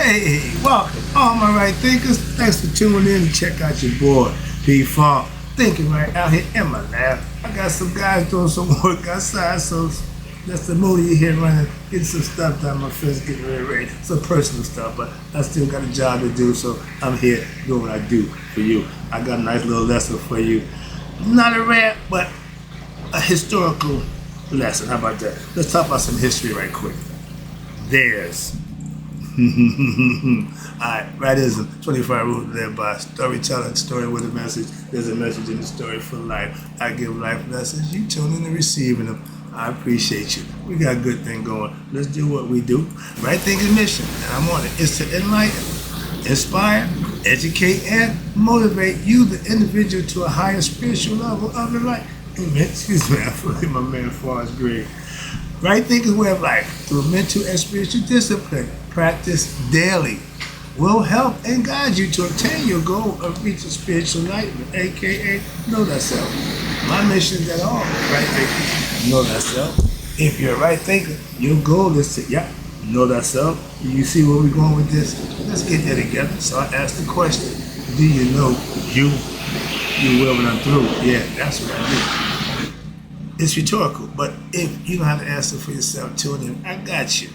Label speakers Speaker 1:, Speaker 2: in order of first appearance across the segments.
Speaker 1: Hey, welcome, all my right thinkers. Thanks for tuning in to check out your boy, P-Funk. Thinking right out here in my lab. I got some guys doing some work outside, so that's the mood you hear running. Getting some stuff done. My friends getting ready. Some personal stuff, but I still got a job to do, so I'm here doing what I do for you. I got a nice little lesson for you. Not a rap, but a historical lesson. How about that? Let's talk about some history right quick. There's Alright, Rightism, 25 rules to live by. Storytelling, story with a message. There's a message in the story for life. I give life lessons. You tune in and receiving them. I appreciate you. We got a good thing going. Let's do what we do. Right thinking mission, and I'm on it, is to enlighten, inspire, educate, and motivate you, the individual, to a higher spiritual level of your life. Amen. Excuse me, I feel like my man Forrest Gray. Right thinking way of life through mental and spiritual discipline. Practice daily will help and guide you to attain your goal of reaching spiritual enlightenment, aka know thyself. My mission is that all right thinkers know thyself. If you're a right thinker, your goal is to know thyself. You see where we're going with this? Let's get that together. So I asked the question: do you know you? You will when I'm through. Yeah, that's what I do. It's rhetorical, but if you don't have to answer for yourself, tune in. I got you.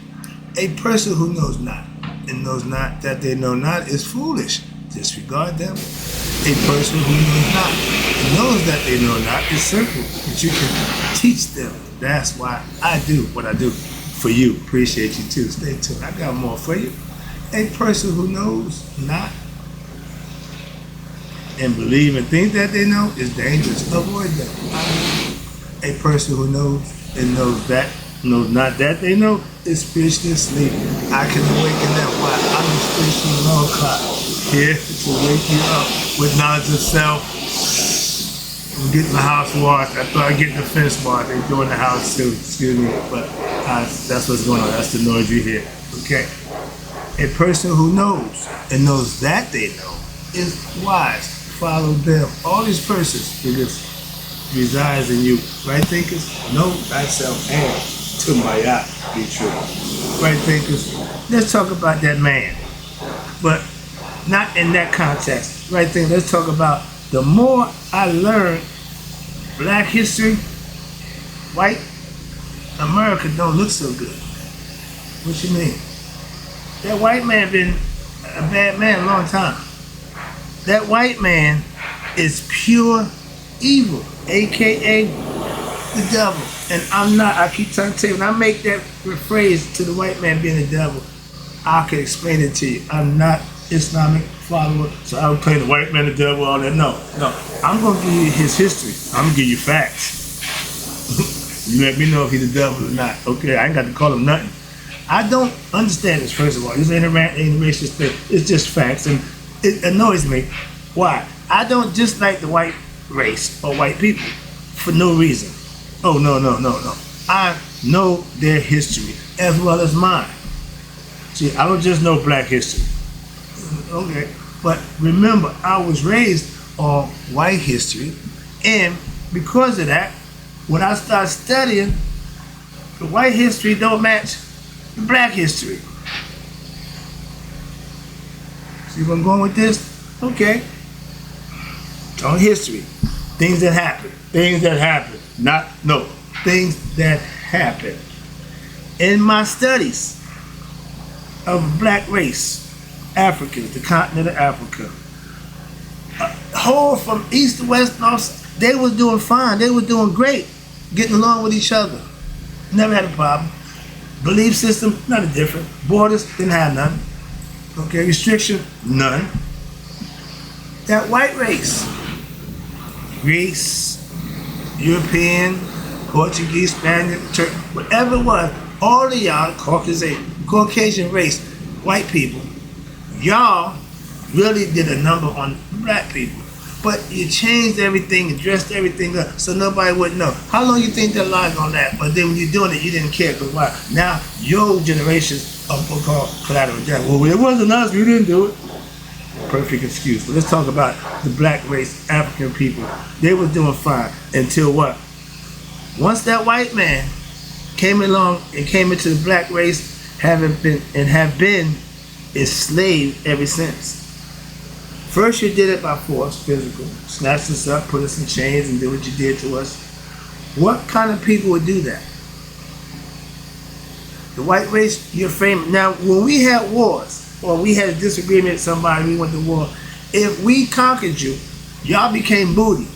Speaker 1: A person who knows not and knows not that they know not is foolish. Disregard them. A person who knows not and knows that they know not is simple, but you can teach them. That's why I do what I do for you. Appreciate you too. Stay tuned. I got more for you. A person who knows not and believe and think that they know is dangerous. Avoid them. A person who knows and knows not that they know is spiritually asleep. I can awaken them. Why? I'm the spiritual alarm clock here to wake you up with knowledge of self. I'm getting the house washed. I thought I'd get the fence washed. They're doing the house too. Excuse me, but that's what's going on. That's the noise you hear. Okay. A person who knows and knows that they know is wise. Follow them. All these persons resides in you. Right thinkers, know thyself and to my be true. Right thinkers, let's talk about that man, but not in that context. Right thinkers, let's talk about the more I learn black history, white America don't look so good. What you mean? That white man been a bad man a long time. That white man is pure evil, aka the devil. And I keep trying to tell you, when I make that phrase to the white man being the devil, I can explain it to you. I'm not Islamic follower, so I would play the white man the devil, all that. No. I'm gonna give you his history. I'm gonna give you facts. You let me know if he's the devil or not. Okay, I ain't got to call him nothing. I don't understand this, first of all. This ain't a racist thing. It's just facts, and it annoys me. Why? I don't dislike the white race or white people for no reason. Oh, no. I know their history as well as mine. See, I don't just know black history. Okay, but remember, I was raised on white history, and because of that, when I start studying, the white history don't match the black history. See where I'm going with this? Okay. On history. Things that happen. Things that happen. In my studies of black race, Africans, the continent of Africa, whole from east to west, north, they was doing fine. They were doing great, getting along with each other. Never had a problem. Belief system, nothing different. Borders, didn't have none. Okay, restriction, none. That white race, Greece, European, Portuguese, Spanish, Turk, whatever it was, all of y'all, Caucasian race, white people, y'all really did a number on black people. But you changed everything, addressed everything up, so nobody would know. How long you think that lie on that? But then when you're doing it, you didn't care. Because why? Now, your generations of called collateral damage. Well, it wasn't us, we didn't do it. Perfect excuse. But let's talk about the black race, African people. They were doing fine until what? Once that white man came along and came into the black race, have been enslaved ever since. First you did it by force, physical. Snatched us up, put us in chains, and did what you did to us. What kind of people would do that? The white race, you're famous. Now, when we had wars, or we had a disagreement with somebody, we went to war, if we conquered you, y'all became booty.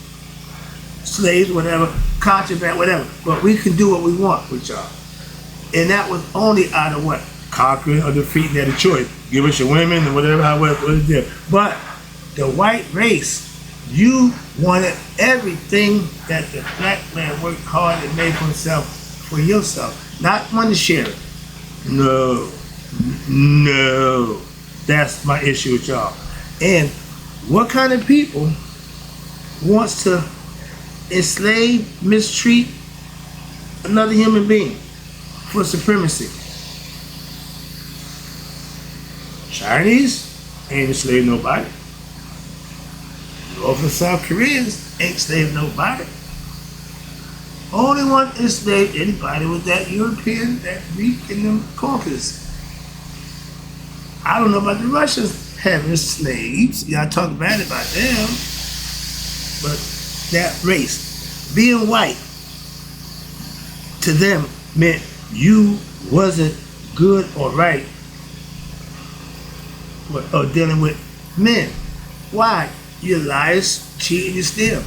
Speaker 1: Slaves, whatever, contraband, whatever. But we can do what we want with y'all. And that was only out of what? Conquering or defeating at a choice. Give us your women and whatever, however, what it did. But the white race, you wanted everything that the black man worked hard and made for himself, for yourself. Not want to share it. No. That's my issue with y'all. And what kind of people wants to enslave, mistreat another human being for supremacy? Chinese ain't enslaved nobody. North and South Koreans ain't enslaved nobody. Only one enslaved anybody was that European, that Greek, and them Caucasus. I don't know about the Russians having slaves. Y'all talk bad about them. But that race, being white, to them meant you wasn't good or right or dealing with men. Why? You're liars, cheating, you steal.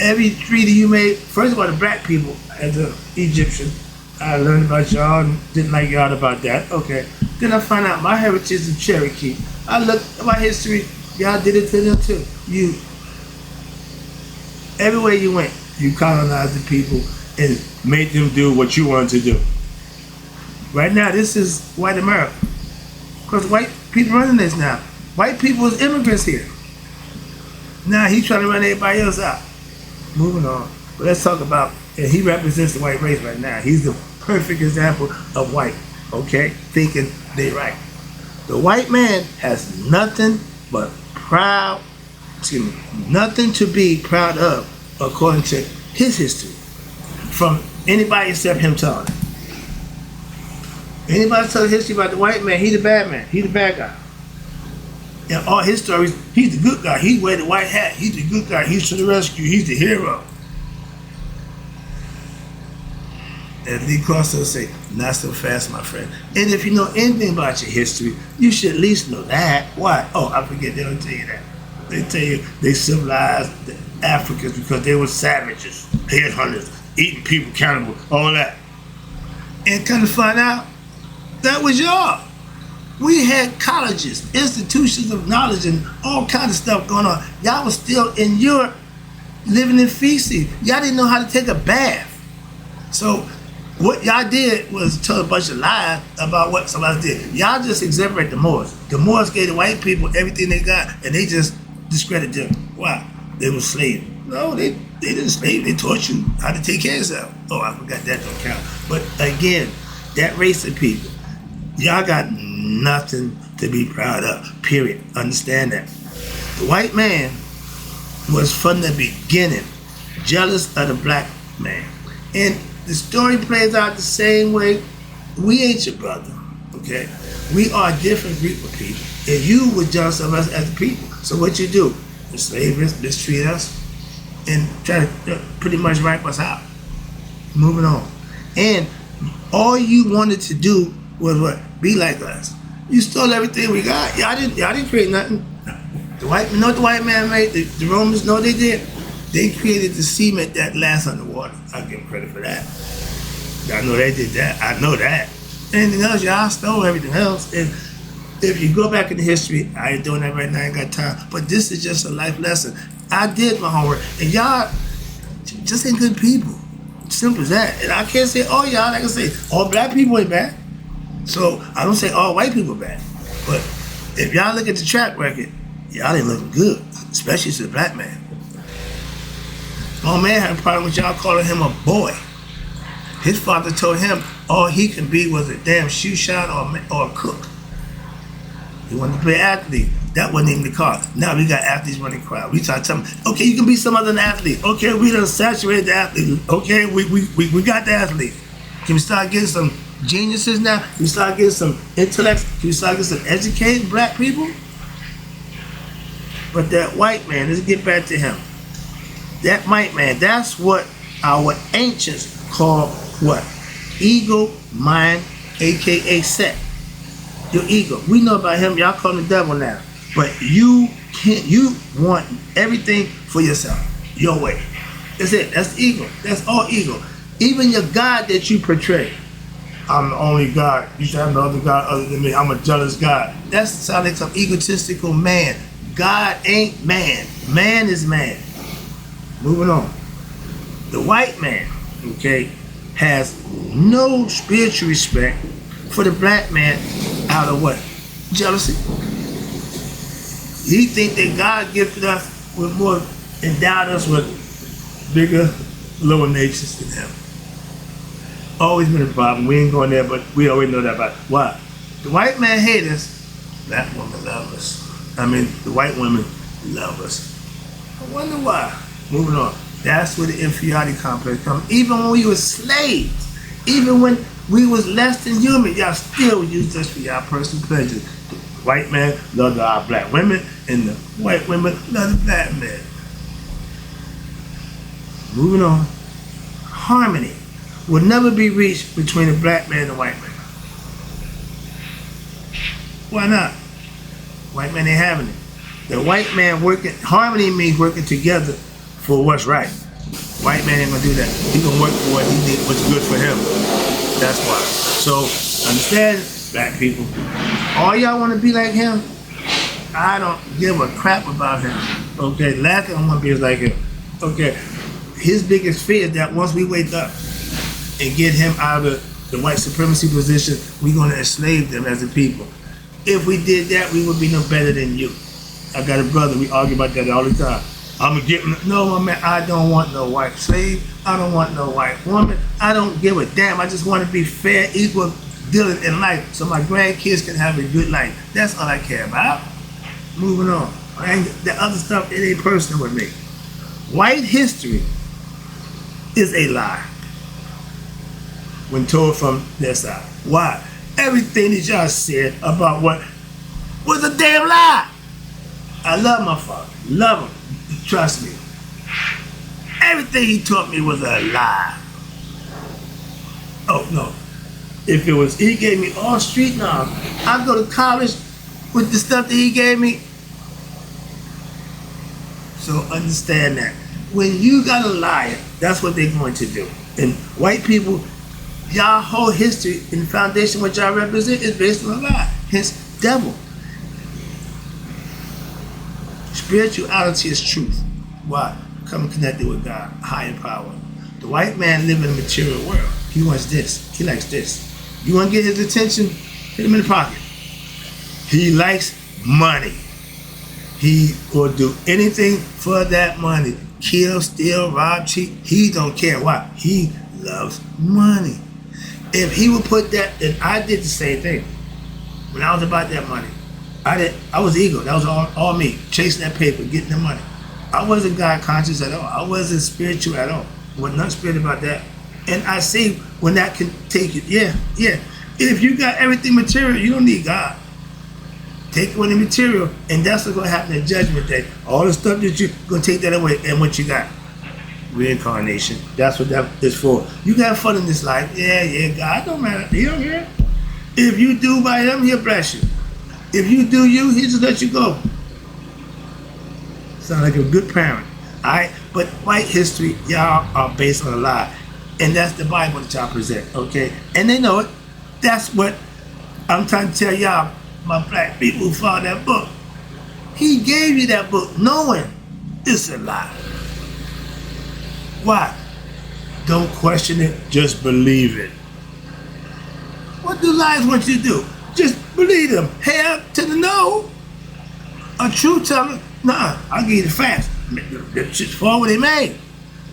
Speaker 1: Every treaty you made, first of all, the black people, as an Egyptian, I learned about y'all and didn't like y'all about that. Okay. Then I find out my heritage is Cherokee. I looked at my history, y'all did it to them too. You, everywhere you went, you colonized the people and made them do what you wanted to do. Right now, this is white America. Because white people running this now. White people is immigrants here. Now he's trying to run everybody else out. Moving on. But let's talk about, and he represents the white race right now. He's the perfect example of white, okay? Thinking they right. The white man has nothing but nothing to be proud of according to his history from anybody except him telling it. Anybody tell history about the white man, he the bad man, he the bad guy. In all his stories, he's the good guy. He wear the white hat. He's the good guy. He's to the rescue. He's the hero. And Lee Cross will say, not so fast, my friend. And if you know anything about your history, you should at least know that. Why? Oh, I forget, they don't tell you that. They tell you they civilized the Africans because they were savages, headhunters, eating people, cannibals, all that. And come to find out, that was y'all. We had colleges, institutions of knowledge, and all kinds of stuff going on. Y'all was still in Europe living in feces. Y'all didn't know how to take a bath. So what y'all did was tell a bunch of lies about what somebody else did. Y'all just exemplify the Moors. The Moors gave the white people everything they got, and they just discredited them. Why? They were slaves. No, they didn't slave. They taught you how to take care of yourself. Oh, I forgot that don't count. But again, that race of people, y'all got nothing to be proud of, period. Understand that. The white man was from the beginning jealous of the black man. And the story plays out the same way. We ain't your brother, okay? We are a different group of people. And you were jealous of us as a people. So what you do? Enslave us, mistreat us, and try to pretty much wipe us out. Moving on. And all you wanted to do was what? Be like us. You stole everything we got. Y'all didn't create nothing. You know what the white man made? The Romans, know they did? They created the cement that lasts underwater. I'll give them credit for that. I know they did that. I know that. Anything else, y'all stole everything else. And if you go back into history, I ain't doing that right now, I ain't got time. But this is just a life lesson. I did my homework. And y'all just ain't good people. Simple as that. And I can't say, oh, y'all, like I say, all black people ain't bad. So I don't say all white people bad. But if y'all look at the track record, y'all ain't looking good, especially to the black man. My man had a problem with y'all calling him a boy. His father told him all he could be was a damn shoe shine or a cook. He wanted to play athlete. That wasn't even the cause. Now we got athletes running crowd. We try to tell them, okay, you can be some other than athlete. Okay, we done saturated the athlete. Okay, we got the athlete. Can we start getting some geniuses now. You start getting some intellects. You start getting some educated black people. But that white man, let's get back to him. That white man, that's what our ancients call what? Ego mind, aka set. Your ego. We know about him, y'all call him the devil now. But you can't, you want everything for yourself, your way. That's it, that's the ego. That's all ego. Even your God that you portray. I'm the only God. You should have no other God other than me. I'm a jealous God. That's sounding like some egotistical man. God ain't man. Man is man. Moving on. The white man, okay, has no spiritual respect for the black man out of what? Jealousy. He think that God gifted us with more, endowed us with bigger, lower natures than him. Always been a problem. We ain't going there, but we already know that about it. Why? The white man hate us, black women love us. I mean, the white women love us. I wonder why. Moving on. That's where the inferiority complex comes. Even when we were slaves, even when we was less than human, y'all still used us for y'all personal pleasure. The white man loved our black women, and the white women loved the black men. Moving on. Harmony will never be reached between the black man and the white man. Why not? White man ain't having it. The white man working, harmony means working together for what's right. White man ain't gonna do that. He gonna work for what he did, what's good for him. That's why. So understand, black people, all y'all wanna be like him, I don't give a crap about him. Okay, last thing I wanna be is like him. Okay, his biggest fear is that once we wake up and get him out of the white supremacy position, we're gonna enslave them as a people. If we did that, we would be no better than you. I got a brother, we argue about that all the time. I'm gonna get, no, my man, I don't want no white slave. I don't want no white woman. I don't give a damn. I just want to be fair, equal dealing in life so my grandkids can have a good life. That's all I care about. Moving on. The other stuff, it ain't personal with me. White history is a lie when told from their side. Why? Everything that y'all said about what was a damn lie. I love my father. Love him. Trust me. Everything he taught me was a lie. Oh, no. If it was, he gave me all street knowledge. I go to college with the stuff that he gave me. So understand that. When you got a liar, that's what they're going to do. And white people, y'all whole history and foundation what y'all represent is based on a lie. Hence, devil. Spirituality is truth. Why? Coming connected with God, higher power. The white man lives in a material world. He wants this. He likes this. You want to get his attention? Hit him in the pocket. He likes money. He will do anything for that money. Kill, steal, rob, cheat. He don't care. Why? He loves money. If he would put that, and I did the same thing. When I was about that money, I was ego. That was all me. Chasing that paper, getting the money. I wasn't God conscious at all. I wasn't spiritual at all. Wasn't nothing spiritual about that. And I see when that can take it. Yeah. If you got everything material, you don't need God. Take away the material, and that's what's going to happen in Judgment Day. All the stuff that you're going to take that away, and what you got. Reincarnation. That's what that is for. You got fun in this life. Yeah, God don't matter. He don't care. If you do by him, he'll bless you. If you do you, he'll just let you go. Sound like a good parent. Alright? But white history, y'all are based on a lie. And that's the Bible that y'all present. Okay? And they know it. That's what I'm trying to tell y'all, my black people who found that book. He gave you that book knowing it's a lie. Why? Don't question it, just believe it. What do lies want you to do? Just believe them. Hair to the no. A truth teller, nah, I'll give you the facts. The shit's for what they made.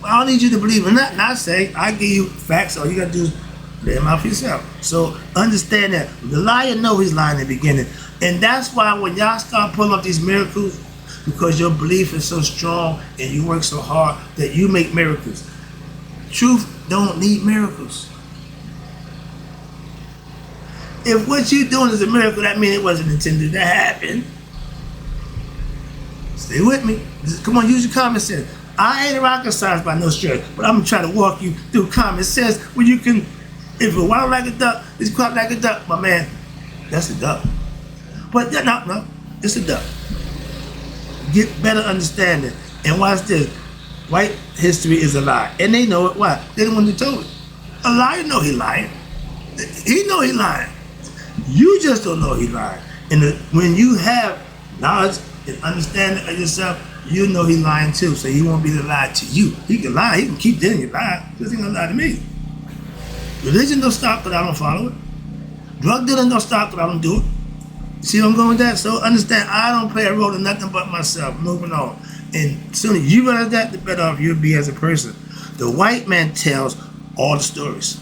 Speaker 1: Well, I don't need you to believe in that. And I say, I give you facts, all you gotta do is lay them out for yourself. So understand that. The liar knows he's lying in the beginning. And that's why when y'all start pulling up these miracles, because your belief is so strong and you work so hard that you make miracles. Truth don't need miracles. If what you're doing is a miracle, that means it wasn't intended to happen. Stay with me. Come on, use your common sense. I ain't rocket science by no stretch, but I'm gonna try to walk you through common sense where you can, if it waddle like a duck, it's quack like a duck, my man, that's a duck. But no, it's a duck. Get better understanding. And watch this. White history is a lie. And they know it. Why? They the one who told it. A liar know he lying. He know he lying. You just don't know he lying. And when you have knowledge and understanding of yourself, you know he lying too. So he won't be the lie to you. He can lie. He can keep telling you lie. Because he gonna lie to me. Religion don't stop because I don't follow it. Drug dealing don't stop because I don't do it. See where I'm going with that? So understand, I don't play a role in nothing but myself. Moving on. And soon as you realize that, the better off you'll be as a person. The white man tells all the stories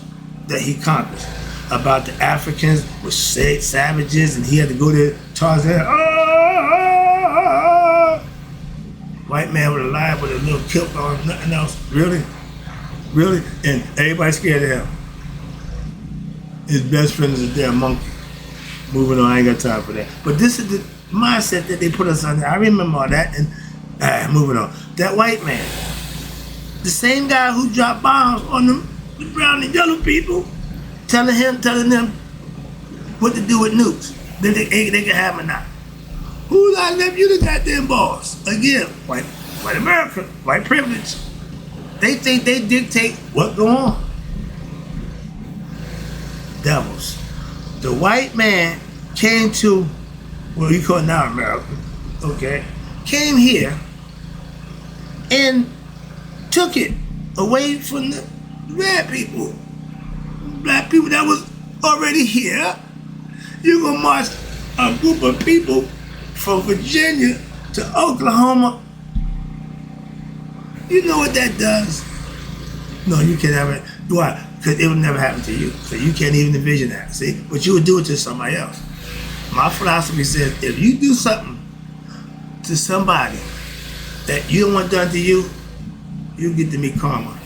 Speaker 1: that he conquers about the Africans with savages, and he had to go there, Tarzan. White man with a lie with a little kilt on, nothing else. Really? Really? And everybody scared of him. His best friend is a damn monkey. Moving on, I ain't got time for that. But this is the mindset that they put us under. I remember all that, and moving on. That white man, the same guy who dropped bombs on them, the brown and yellow people, telling them what to do with nukes. Then they can have them or not. Who left you the goddamn boss? Again, white America, white privilege. They think they dictate what go on. Devils. The white man came to, well, you call it now America, okay, came here and took it away from the red people, black people that was already here. You're gonna march a group of people from Virginia to Oklahoma. You know what that does? No, you can't have it. Why? Because it would never happen to you. So you can't even envision that, see? But you would do it to somebody else. My philosophy says, if you do something to somebody that you don't want done to you, you get to meet karma.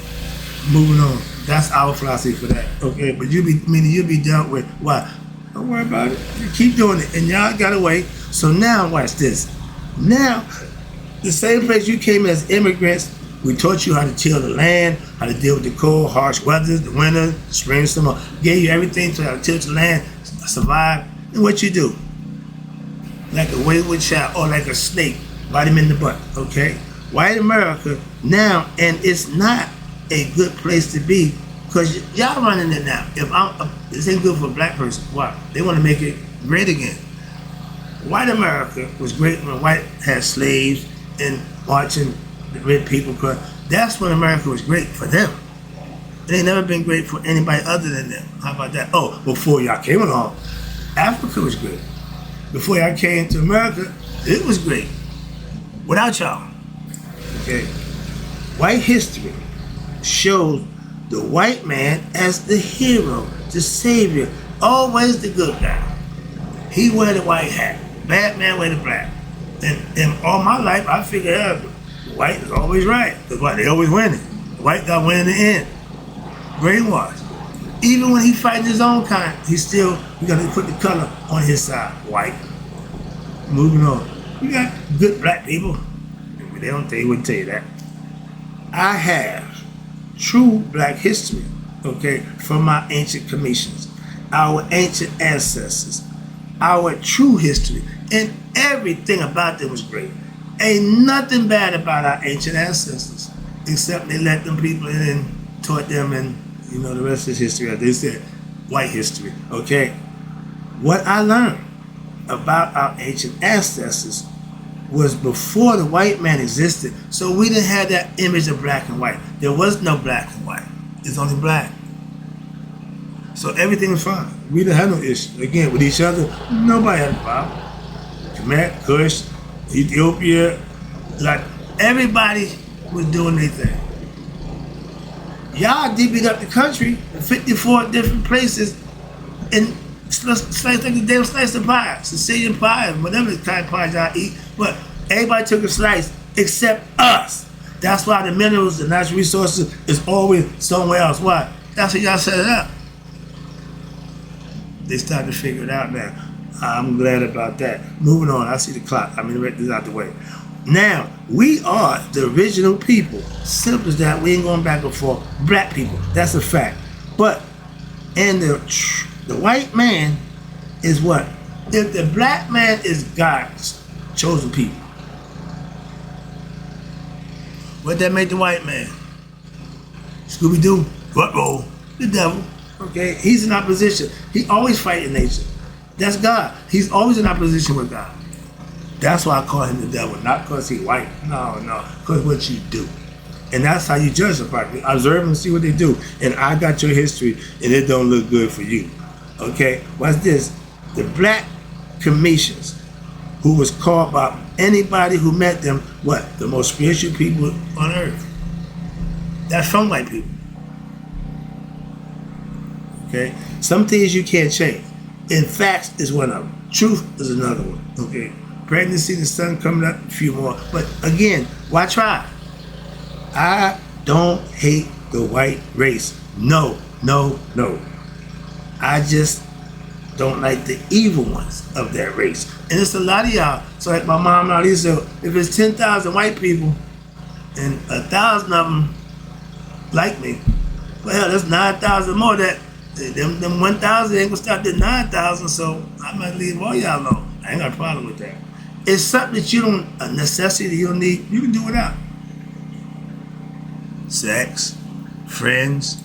Speaker 1: Moving on. That's our philosophy for that, okay? But you'll be dealt with. Why? Don't worry about it. You keep doing it. And y'all got away. So now, watch this. Now, the same place you came as immigrants, we taught you how to till the land, how to deal with the cold, harsh weather, the winter, spring, summer. Gave you everything to how to till the land, survive. And what you do? Like a wayward child or like a snake, bite him in the butt, okay? White America now, and it's not a good place to be because y'all running it now. This ain't good for a black person. Why? They want to make it great again. White America was great when white had slaves and watching the red people cry. That's when America was great for them. It ain't never been great for anybody other than them. How about that? Oh, before y'all came along, Africa was great. Before y'all came to America, it was great. Without y'all. Okay? White history shows the white man as the hero, the savior, always the good guy. He wear the white hat. Bad man wear the black. And all my life, I figured out white is always right. Because why? They always winning. The white guy winning in the end. Brainwashed. Even when he fighting his own kind, you gotta put the color on his side. White. Moving on. You got good black people. They wouldn't tell you that. I have true black history, okay, from my ancient commissions, our ancient ancestors, our true history, and everything about them was great. Ain't nothing bad about our ancient ancestors, except they let them people in and taught them, and the rest is history. They said white history, okay? What I learned about our ancient ancestors was before the white man existed, so we didn't have that image of black and white. There was no black and white. It's only black. So everything was fine. We didn't have no issue. Again, with each other, nobody had a problem. Kemet, Kush, Ethiopia, like everybody was doing their thing. Y'all deeped up the country in 54 different places and slice like a damn slice of pie, Sicilian pie, whatever kind of pie y'all eat, but everybody took a slice except us. That's why the minerals, the natural resources is always somewhere else. Why? That's how y'all set it up. They started to figure it out now. I'm glad about that. Moving on, I see the clock. I'm gonna get this out the way. Now, we are the original people. Simple as that. We ain't going back and forth. Black people. That's a fact. But, and the white man is what? If the black man is God's chosen people, what that make the white man? Scooby-Doo, what-roll, the devil. Okay, he's in opposition. He always fighting nature. That's God. He's always in opposition with God. That's why I call him the devil, not because he's white. No, because what you do. And that's how you judge somebody. Observe and see what they do. And I got your history, and it don't look good for you. Okay? Watch this. The black Commissions, who was called by anybody who met them, what? The most spiritual people on earth. That's from white people. Okay? Some things you can't change. In facts is one of them. Truth is another one. Okay? Pregnancy, the sun coming up, a few more. But again, why try? I don't hate the white race. No. I just don't like the evil ones of that race. And it's a lot of y'all. So like my mom and all these, so if it's 10,000 white people and 1,000 of them like me, well, hell, that's 9,000 more that them 1,000 ain't gonna stop the 9,000, so I might leave all y'all alone. I ain't got a problem with that. It's something that you don't, a necessity you don't need, you can do without. Sex, friends,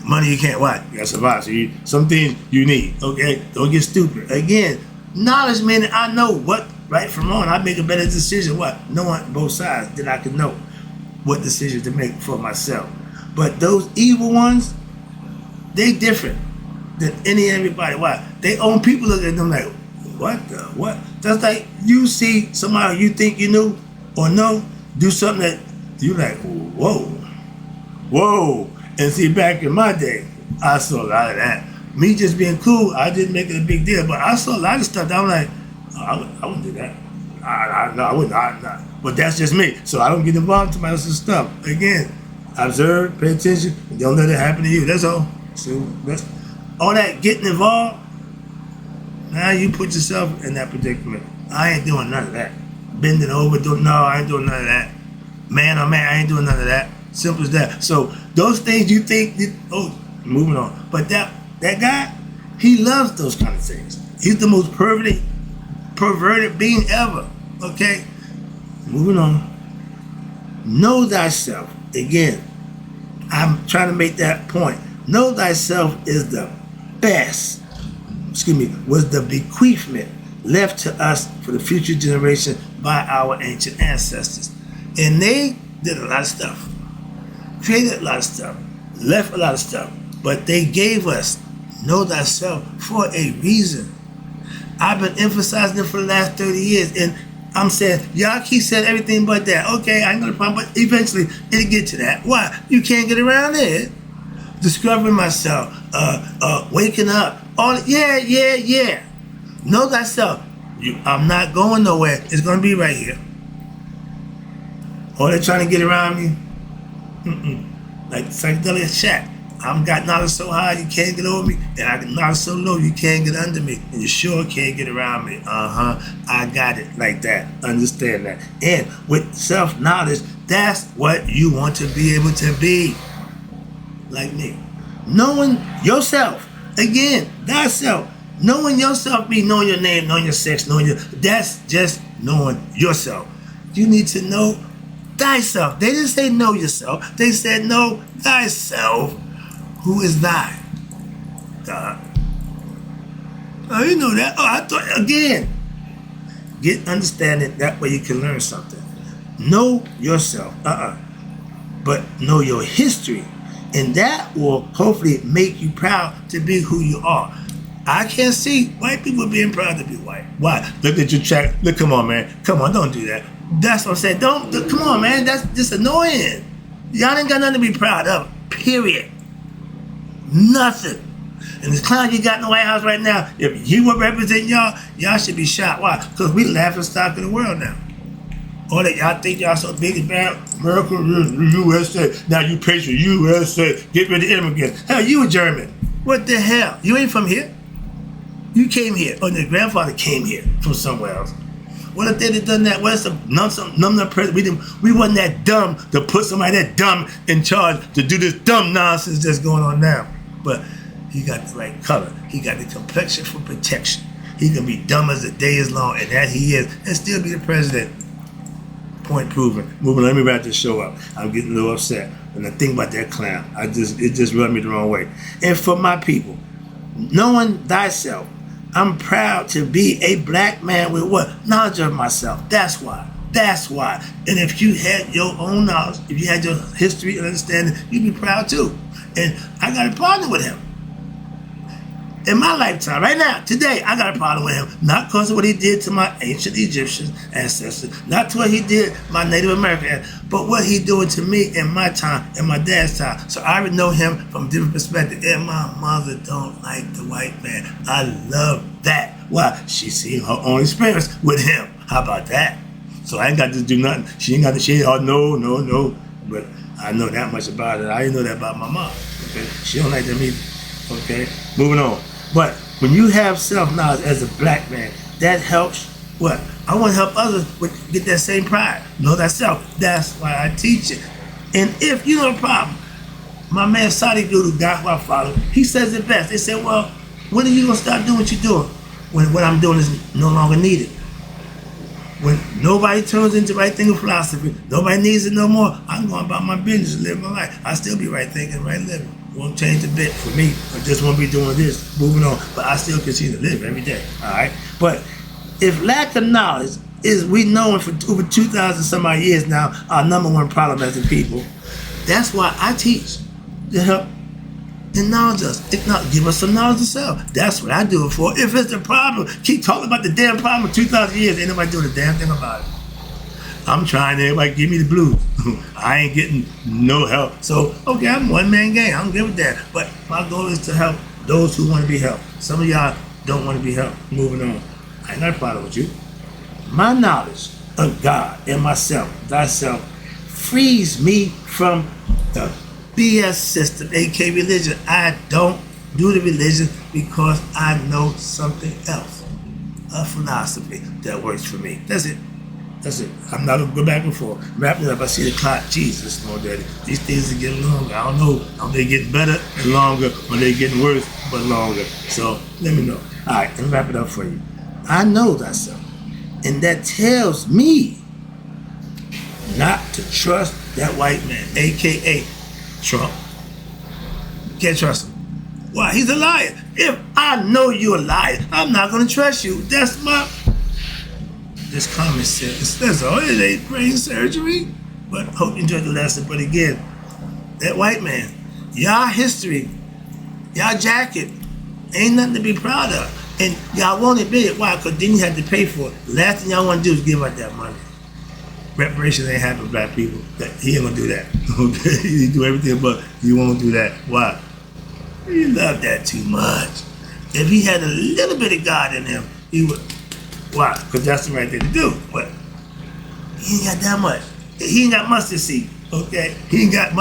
Speaker 1: money you can't watch. You gotta survive. So some things you need, okay? Don't get stupid. Again, knowledge meaning I know what right from wrong. I make a better decision, what? Knowing both sides, then I can know what decision to make for myself. But those evil ones, they different than everybody. Why? They own people look at them like, what? That's like you see somebody you think you knew or know do something that you like, whoa. And see, back in my day, I saw a lot of that. Me just being cool, I didn't make it a big deal, but I saw a lot of stuff that I'm like, I wouldn't do that. I wouldn't. But that's just me. So I don't get involved in somebody else's stuff. Again, observe, pay attention, and don't let it happen to you. That's all. So that's all that getting involved. Now you put yourself in that predicament. I ain't doing none of that. Bending over, I ain't doing none of that. Man, I ain't doing none of that. Simple as that. So those things you think, moving on. But that guy, he loves those kind of things. He's the most perverted being ever. Okay? Moving on. Know thyself. Again, I'm trying to make that point. Know thyself is the best, was the bequeathment left to us for the future generation by our ancient ancestors. And they did a lot of stuff. Created a lot of stuff, left a lot of stuff, but they gave us know thyself for a reason. I've been emphasizing it for the last 30 years, and I'm saying, y'all keep saying everything but that. Okay, I ain't gonna problem, but eventually it'll get to that. Why? You can't get around it. Discovering myself, waking up, yeah. Know thyself. I'm not going nowhere. It's gonna be right here. All they're trying to get around me, like psychedelic shack. I'm got knowledge so high you can't get over me, and I got knowledge so low you can't get under me, and you sure can't get around me. I got it like that. Understand that. And with self-knowledge, that's what you want to be able to be. Like me. Knowing yourself. Again, thyself. Knowing yourself be knowing your name, knowing your sex, that's just knowing yourself. You need to know thyself. They didn't say know yourself. They said know thyself. Who is thy? God. Oh, you know that. Oh, I thought, again. Get understanding. That way you can learn something. Know yourself. But know your history. And that will hopefully make you proud to be who you are. I can't see white people being proud to be white. Why? Look at your track. Look, come on, man. Come on, don't do that. That's what I'm saying. Come on, man. That's just annoying. Y'all ain't got nothing to be proud of. Period. Nothing. And this clown you got in the White House right now, if he would represent y'all should be shot. Why? Because we laughing stock of the world now. Or that y'all think y'all so big and bad. America, USA. Now you patriot, USA. Get rid of immigrants. Hell, you a German. What the hell? You ain't from here. You came here, or your grandfather came here from somewhere else. What if they'd have done that? What if some numb president? We wasn't that dumb to put somebody that dumb in charge to do this dumb nonsense that's going on now. But he got the right color. He got the complexion for protection. He can be dumb as the day is long, and that he is, and still be the president. Point proven. Moving, let me wrap this show up. I'm getting a little upset when I think about that clown. It just rubbed me the wrong way. And for my people, knowing thyself, I'm proud to be a black man with what? Knowledge of myself. That's why. That's why. And if you had your own knowledge, if you had your history and understanding, you'd be proud too. And I got a partner with him. In my lifetime, right now, today, I got a problem with him. Not because of what he did to my ancient Egyptian ancestors, not to what he did my Native American, but what he doing to me in my time, in my dad's time. So I would know him from a different perspective. And my mother don't like the white man. I love that. Why? She seen her own experience with him. How about that? So I ain't got to do nothing. She ain't got to say, oh, no. But I know that much about it. I didn't know that about my mom. Okay? She don't like them either. Okay? Moving on. But when you have self-knowledge as a black man, that helps what? I want to help others get that same pride. Know thyself. That's why I teach it. And if you know a problem, my man Sadi Guru, God who I follow, he says it best. They say, well, when are you going to start doing what you're doing? When what I'm doing is no longer needed. When nobody turns into right thinking philosophy, nobody needs it no more, I'm going about my business and live my life. I still be right thinking, right living. Won't change a bit for me. I just won't be doing this, moving on. But I still continue to live every day, all right? But if lack of knowledge is, we know for over 2,000 some odd years now, our number one problem as a people, that's why I teach to help acknowledge us. If not, give us some knowledge of self. That's what I do it for. If it's a problem, keep talking about the damn problem for 2,000 years. Ain't nobody doing a damn thing about it. I'm trying to, everybody give me the blues. I ain't getting no help. So, okay, I'm one man gang. I'm good with that. But my goal is to help those who want to be helped. Some of y'all don't want to be helped. Moving on. I ain't got a problem with you. My knowledge of God and myself, thyself, frees me from the BS system, aka religion. I don't do the religion because I know something else. A philosophy that works for me. That's it. That's it. I'm not going to go back and forth. Wrapping it up, I see the clock. Jesus, no daddy. These things are getting longer. I don't know. Are they getting better and longer, or they getting worse but longer? So let me know. All right, let me wrap it up for you. I know thyself. And that tells me not to trust that white man, a.k.a. Trump. Can't trust him. Why? He's a liar. If I know you're a liar, I'm not going to trust you. That's my... This common sense. That's all. It ain't brain surgery. But hope you enjoyed the lesson. But again, that white man, y'all history, y'all jacket, ain't nothing to be proud of. And y'all won't admit it. Why? Because then you have to pay for it. The last thing y'all want to do is give out that money. Reparations ain't happen for black people. He ain't gonna do that. Okay? He do everything, but he won't do that. Why? He loved that too much. If he had a little bit of God in him, he would. Why? Because that's the right thing to do. But he ain't got that much. He ain't got mustard seed. Okay? He ain't got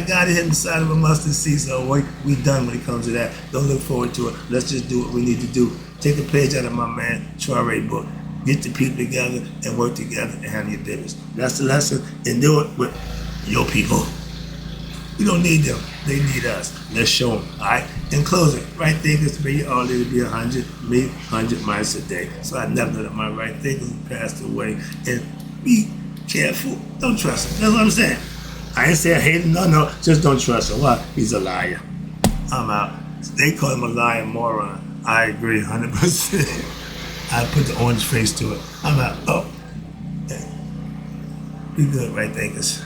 Speaker 1: God in him inside of a mustard seed. So we done when it comes to that. Don't look forward to it. Let's just do what we need to do. Take a page out of my man Troy book. Get the people together and work together and handle your business. That's the lesson. And do it with your people. We don't need them. They need us. Let's show them. All right? In closing, right thinkers to be all there to be 100, me 100 miles a day. So I never know that my right thinkers passed away. And be careful. Don't trust him. That's what I'm saying. I ain't saying I hate him. No. Just don't trust him. Why? He's a liar. I'm out. They call him a lying moron. I agree 100%. I put the orange face to it. I'm out. Oh. Be good, right thinkers.